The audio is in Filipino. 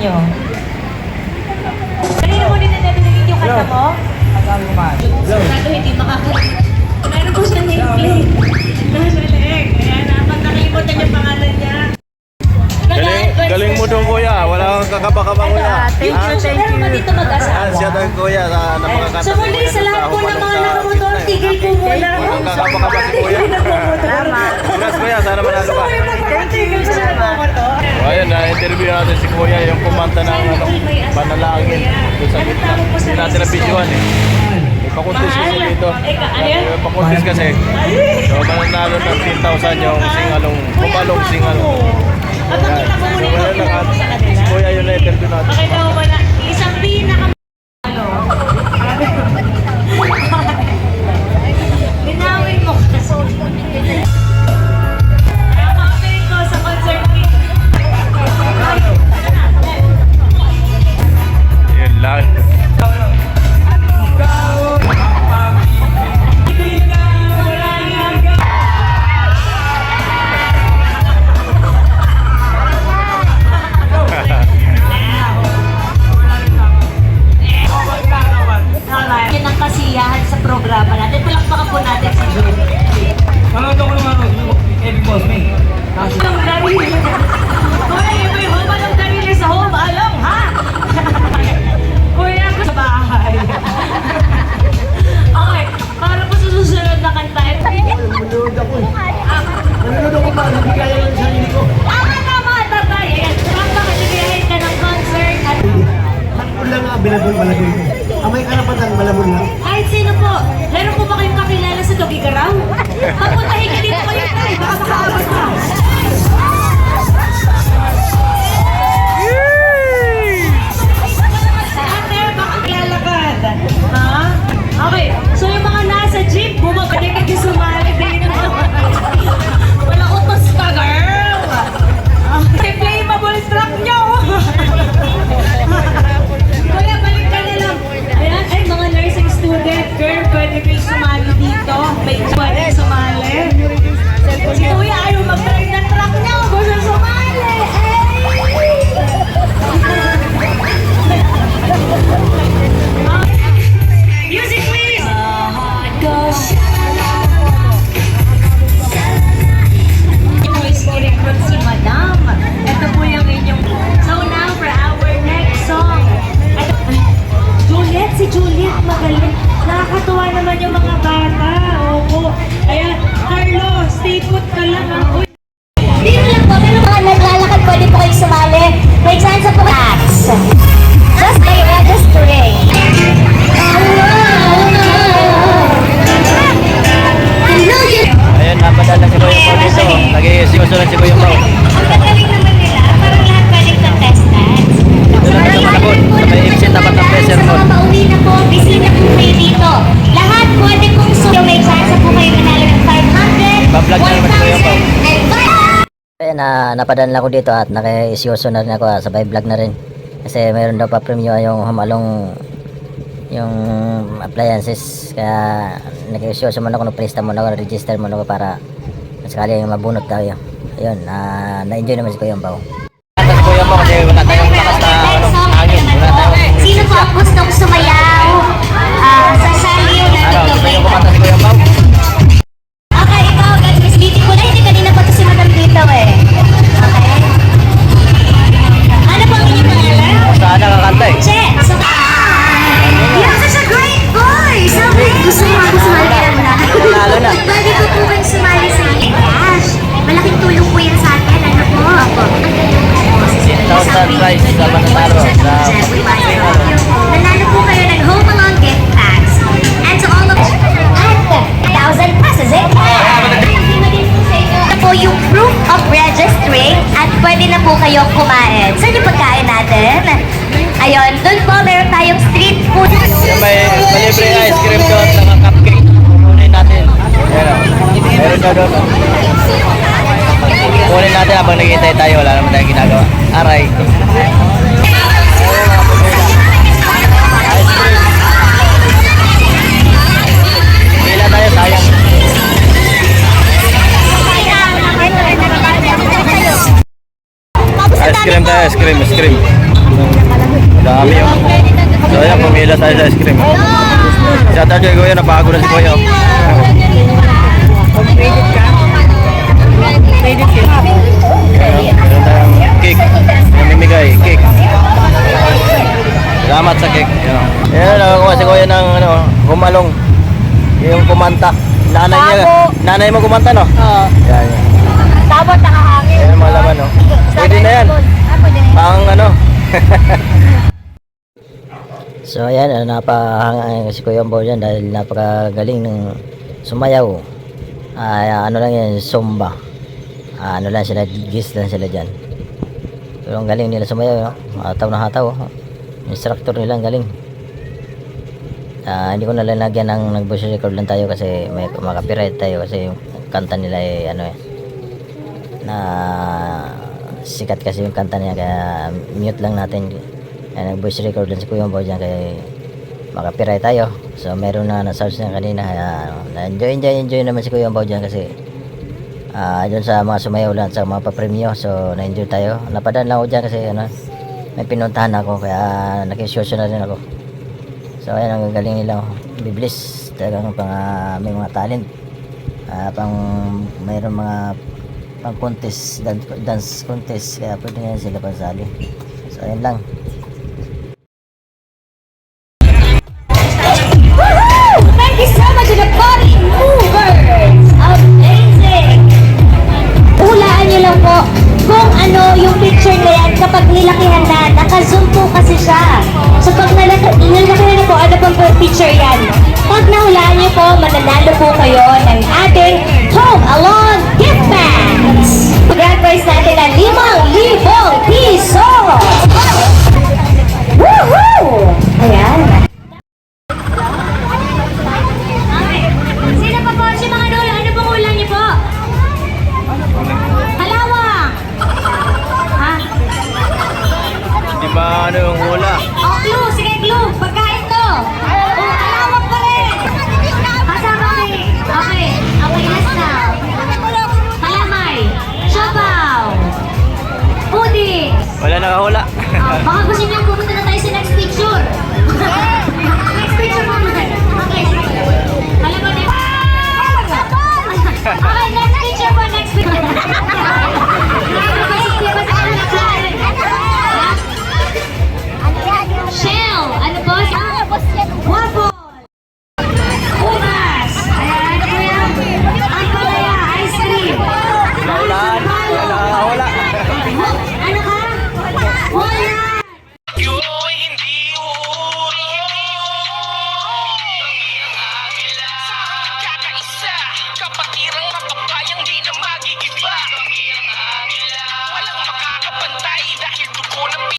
nyo. Kanina mo din nadinig yung kanta mo? Sigurado hindi makakalimutan. Meron po siya nameplate. Nasa leeg. Kaya dapat nakalimutan yung pangalan niya. Galing mo doon kuya, wala kang kakaba-kaba kuya. Thank you. Meron ba dito mag-asawa? Siya doon kuya na makakanta. So muli sa lahat po ng mga nakamotor, tigil po muna. Walang kakaba-kaba si kuya. Congrats kuya, sana manalo ka. Tigil sa nakamotor. So ayun, na-interview natin si kuya yung kumanta ng panalangin. Doon sa gitna. Hindi natin na-videoan eh. Pakuntis kasi dito. Pakuntis kasi. So mananalo ng 10,000 yung singalong, bumalong singalong. At makita mo muna yung pinag sa kanila. Kuya yung na-interview natin. Makita mo ba na isang pinaka linawin mo kasi. Nakaka-appeal ko sa concert week. Yun lang. Yan ang kasiyahan sa programa natin. Palakpakan po natin si June. Panood ako ng Heavy Boss May. Alam darili. Kuya, yung may home, alam darili sa home. Alam, ha? Kuya, ako sa bahay. Okay, para po sa susunod na kanta. Manood ako eh. Manood ako pa, hindi kaya lang sa sarili ko. Tama, tatay. Ayan, napakaligayahin ka ng concert. At Sakto lang nga, bilabon malabon ko. Ang may karapatan, malabon lang. kahit sino po, meron po ba kayong kakilala sa Tugigaraw? Papuntahin ka dito kayo, tay. Baka makaabot ka. Ate, baka lalakad. Ha? Okay, so yung mga nasa jeep, bumabalik kayo sumali din. Wala utos ka, girl. Flammable truck nyo. Kuya, balik ka na lang. Ayan, ay mga nursing student, girl, pwede kayo sumali dito. May pwede sumali. Si Kuya ayaw mag-drive ng truck niya, gusto sumali. Music please! Voice ko recruit si Madam. Ito po yung inyong... So now for our next song. Juliet, si Juliet, magaling. Nakakatuwa naman yung mga bata. Opo. Ayan, Carlo, stay put ka lang. Uy. Dito lang po, pero mga naglalakad pwede po kayo sumali. May chance po tax. Just by registering. Ayun, napadala si Kuya Pao dito. Nag-iisimusulan si Kuya Pao. Ang gagaling naman nila, parang lahat pwedeng contestants. Ito na sa Malabon. Sa may exit tapat ng Pleasure Sa Mall. mga pauwi na po, busy na po kayo dito. Lahat pwede pong may chance po kayo manalo ng 500, Bablog na naman si Kuya Pao. 1,000, and 5,000. Kaya napadala ko dito at naka-isyoso na rin ako, sabay vlog na rin. Kasi mayroon daw pa premium yung humalong yung appliances. Kaya naka-isyoso muna ako, nag-presta muna ako, register muna ako para sakali mabunot tayo. Ayun, na-enjoy naman si Kuya Pao. Si Kuya Pao kasi wala tayong lakas na hangin. Wala tayong... Sino po ang gustong sumayaw? Sa salyo na Ano, gusto niyo dito. kumanta si Kuya Pao? Okay, ikaw, Miss Beautiful. Hindi kanina pa to si Madam dito eh. Okay. Ano po ang inyong pangalan? Saan nakakanta eh? Che! So, you have such a great voice! Okay, gusto mo ako sumali ka na. Lalo na. Pwede ko po kayo sumali sa cash. Malaking tulong po yan sa atin. Ano po? Opo. 10,000 prize sa Mananaro. Sa Nanalo po kayo ng Home Alone gift packs. And to all of at 1,000 pesos eh. Ito po yung proof of registering at pwede na po kayo kumain. Saan yung pagkain natin? Ayun, dun po meron tayong street food. Yung may malibreng ice cream doon, saka cupcake. Kunin natin. Meron daw doon. Kunin natin habang naghihintay tayo. Wala naman tayong ginagawa. Aray. Pila tayo, sayang. Ice cream tayo, ice cream. Dami yung. So ayan, pumila tayo sa ice cream. Shout out kay Kuya, nabago na si Kuya. Meron tayong cake. Namimigay, cake. Salamat sa cake. Ayan, nakakuha si Kuya ng humalong. Yung kumanta. Nanay mo kumanta, no? Oo. Yan. Sabot nakahangin. Yan, malaman, no? Pwede na yan. Pang So ayan, napahanga si Kuya Ambo dyan dahil napakagaling ng sumayaw. Ano lang yan, Zumba. Ano lang sila, gis lang sila dyan. Pero ang galing nila sumayaw, no? Hataw na hataw. Instructor nila ang galing. Hindi ko nalalagyan ng nag-voice record lang tayo kasi may copyright tayo kasi yung kanta nila ay na sikat kasi yung kanta niya kaya mute lang natin. Kaya nag-voice record lang si Kuya Ambo dyan kaya copyright tayo. So meron na na-search na kanina kaya enjoy naman si Kuya Ambo dyan kasi dun sa mga sumayaw lang sa mga papremyo. So na-enjoy tayo. Napadaan lang ako dyan kasi may pinuntahan ako kaya nakisyoso na rin ako. So ayan, ang galing nila, biblis talagang may mga talent, mayroon mga pang contest, dance contest, kaya pwede na sila pasali. So ayan lang. Thank you so much to the body movers. Amazing. Hulaan niyo lang po kung ano yung picture na yan kapag nilakihan na. Naka-zoom po kasi siya. So pag nilakihan na po, ano pang picture yan? Pag nahulaan niyo po, mananalo po kayo ng ating Home Alone gift bags. Grand prize natin na 5,000 piso. Woohoo! Ayan. Sino pa po si mga dolo? Ano pong ulam niyo po? Halawang! Ha? Di ba yung hula? Oh, clue! Sige, clue! Pagkain to! Oh, halawang pa rin! Kasama kami! Okay, last na. Kalamay! Siopaw! Pudding! Wala nakahula. Baka gusto niyo kung